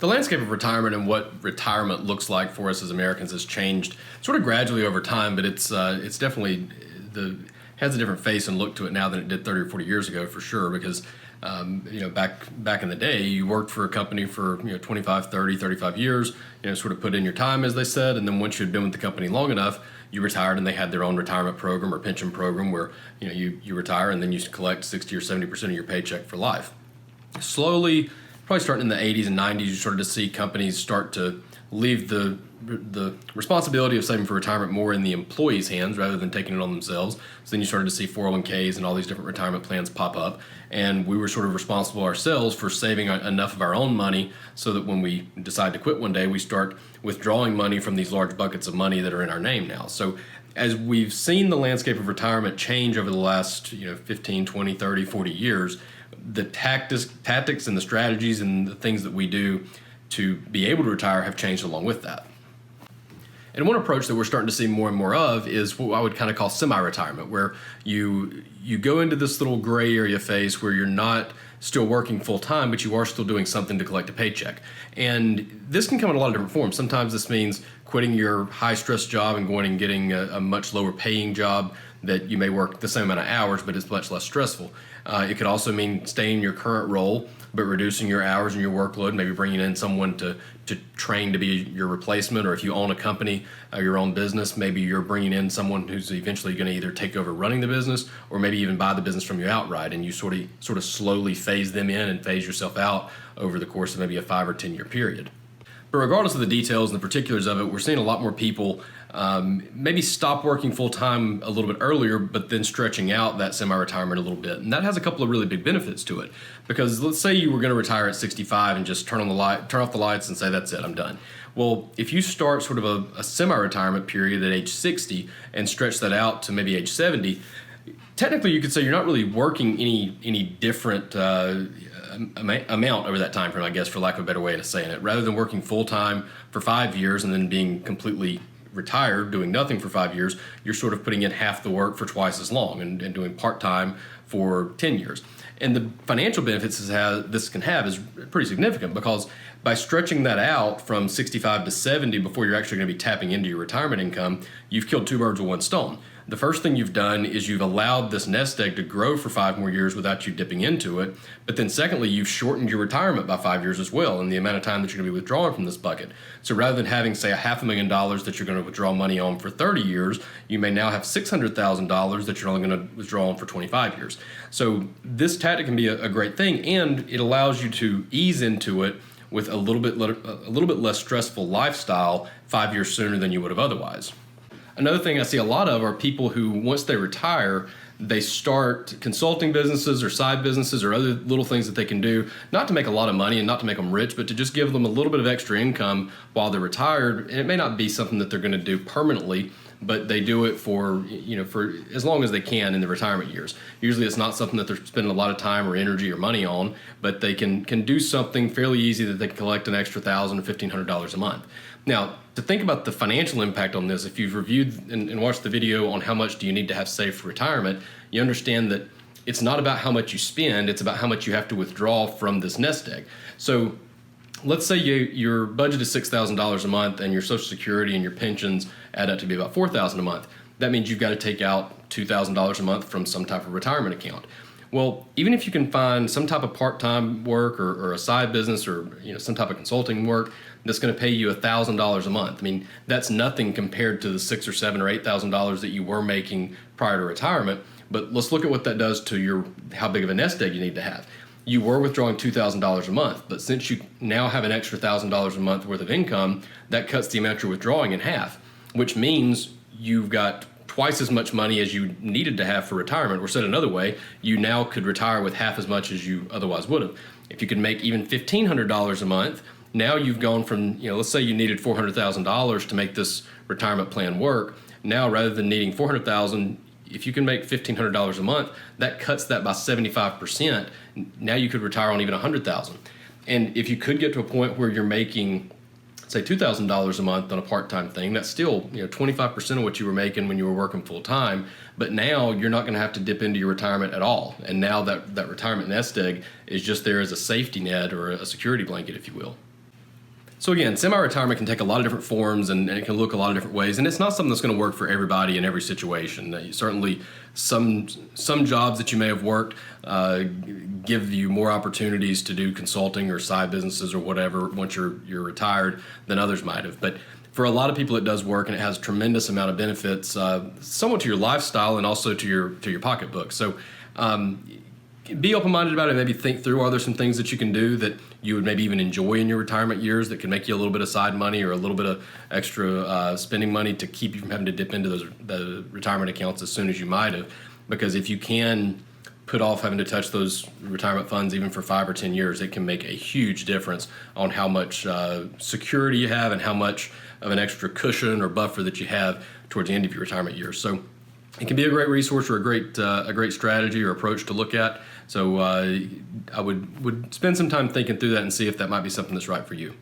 The landscape of retirement and what retirement looks like for us as Americans has changed sort of gradually over time, but it's definitely has a different face and look to it now than it did 30 or 40 years ago for sure. Because back in the day, you worked for a company for 25, 30, 35 years, sort of put in your time, as they said, and then once you'd been with the company long enough, you retired, and they had their own retirement program or pension program where you retire and then you collect 60 or 70% of your paycheck for life. Slowly, probably starting in the 80s and 90s, you started to see companies start to leave the responsibility of saving for retirement more in the employee's hands rather than taking it on themselves. So then you started to see 401ks and all these different retirement plans pop up, and we were sort of responsible ourselves for saving enough of our own money so that when we decide to quit one day, we start withdrawing money from these large buckets of money that are in our name now. So as we've seen the landscape of retirement change over the last 15, 20, 30, 40 years, the tactics and the strategies and the things that we do to be able to retire have changed along with that. And one approach that we're starting to see more and more of is what I would kind of call semi-retirement, where you go into this little gray area phase where you're not still working full time, but you are still doing something to collect a paycheck. And this can come in a lot of different forms. Sometimes this means quitting your high stress job and going and getting a much lower paying job that you may work the same amount of hours, but it's much less stressful. It could also mean staying in your current role, but reducing your hours and your workload, maybe bringing in someone to train to be your replacement, or if you own a company, your own business, maybe you're bringing in someone who's eventually going to either take over running the business or maybe even buy the business from you outright, and you sort of slowly phase them in and phase yourself out over the course of maybe a 5 or 10 year period. But regardless of the details and the particulars of it, we're seeing a lot more people maybe stop working full-time a little bit earlier, but then stretching out that semi-retirement a little bit. And that has a couple of really big benefits to it. Because let's say you were going to retire at 65 and just turn off the lights and say, that's it, I'm done. Well, if you start sort of a semi-retirement period at age 60 and stretch that out to maybe age 70, technically you could say you're not really working any different amount over that time frame, I guess, for lack of a better way of saying it. Rather than working full-time for 5 years and then being completely retired, doing nothing for 5 years, you're sort of putting in half the work for twice as long and doing part-time for 10 years. And the financial benefits this can have is pretty significant, because by stretching that out from 65 to 70 before you're actually going to be tapping into your retirement income, you've killed two birds with one stone. The first thing you've done is you've allowed this nest egg to grow for 5 more years without you dipping into it. But then secondly, you've shortened your retirement by 5 years as well, and the amount of time that you're going to be withdrawing from this bucket. So rather than having, say, $500,000 that you're going to withdraw money on for 30 years, you may now have $600,000 that you're only going to withdraw on for 25 years. So this tactic can be a great thing, and it allows you to ease into it with a little bit less stressful lifestyle 5 years sooner than you would have otherwise. Another thing I see a lot of are people who, once they retire, they start consulting businesses or side businesses or other little things that they can do, not to make a lot of money and not to make them rich, but to just give them a little bit of extra income while they're retired. And it may not be something that they're going to do permanently, but they do it for as long as they can in the retirement years. Usually it's not something that they're spending a lot of time or energy or money on, but they can do something fairly easy that they can collect an extra $1,000 or $1,500 a month. Now, to think about the financial impact on this, if you've reviewed and watched the video on how much do you need to have saved for retirement, you understand that it's not about how much you spend, it's about how much you have to withdraw from this nest egg. So let's say your budget is $6,000 a month and your Social Security and your pensions add up to be about $4,000 a month. That means you've got to take out $2,000 a month from some type of retirement account. Well, even if you can find some type of part-time work or a side business or some type of consulting work that's going to pay you $1,000 a month, I mean, that's nothing compared to the $6,000 or $7,000 or $8,000 that you were making prior to retirement. But let's look at what that does to how big of a nest egg you need to have. You were withdrawing $2,000 a month, but since you now have an extra $1,000 a month worth of income, that cuts the amount you're withdrawing in half, which means you've got twice as much money as you needed to have for retirement. Or said another way, you now could retire with half as much as you otherwise would have. If you could make even $1,500 a month, now you've gone from, let's say you needed $400,000 to make this retirement plan work. Now, rather than needing $400,000, if you can make $1,500 a month, that cuts that by 75%. Now you could retire on even $100,000. And if you could get to a point where you're making, say, $2,000 a month on a part-time thing, that's still 25% of what you were making when you were working full-time. But now you're not going to have to dip into your retirement at all. And now that retirement nest egg is just there as a safety net or a security blanket, if you will. So again, semi-retirement can take a lot of different forms and it can look a lot of different ways, and it's not something that's going to work for everybody in every situation. Certainly, some jobs that you may have worked give you more opportunities to do consulting or side businesses or whatever once you're retired than others might have. But for a lot of people, it does work, and it has a tremendous amount of benefits, somewhat to your lifestyle and also to your pocketbook. So. Be open-minded about it. Maybe think through, are there some things that you can do that you would maybe even enjoy in your retirement years that can make you a little bit of side money or a little bit of extra spending money to keep you from having to dip into the retirement accounts as soon as you might have. Because if you can put off having to touch those retirement funds even for 5 or 10 years, it can make a huge difference on how much security you have and how much of an extra cushion or buffer that you have towards the end of your retirement years. So it can be a great resource or a great strategy or approach to look at. So I would spend some time thinking through that and see if that might be something that's right for you.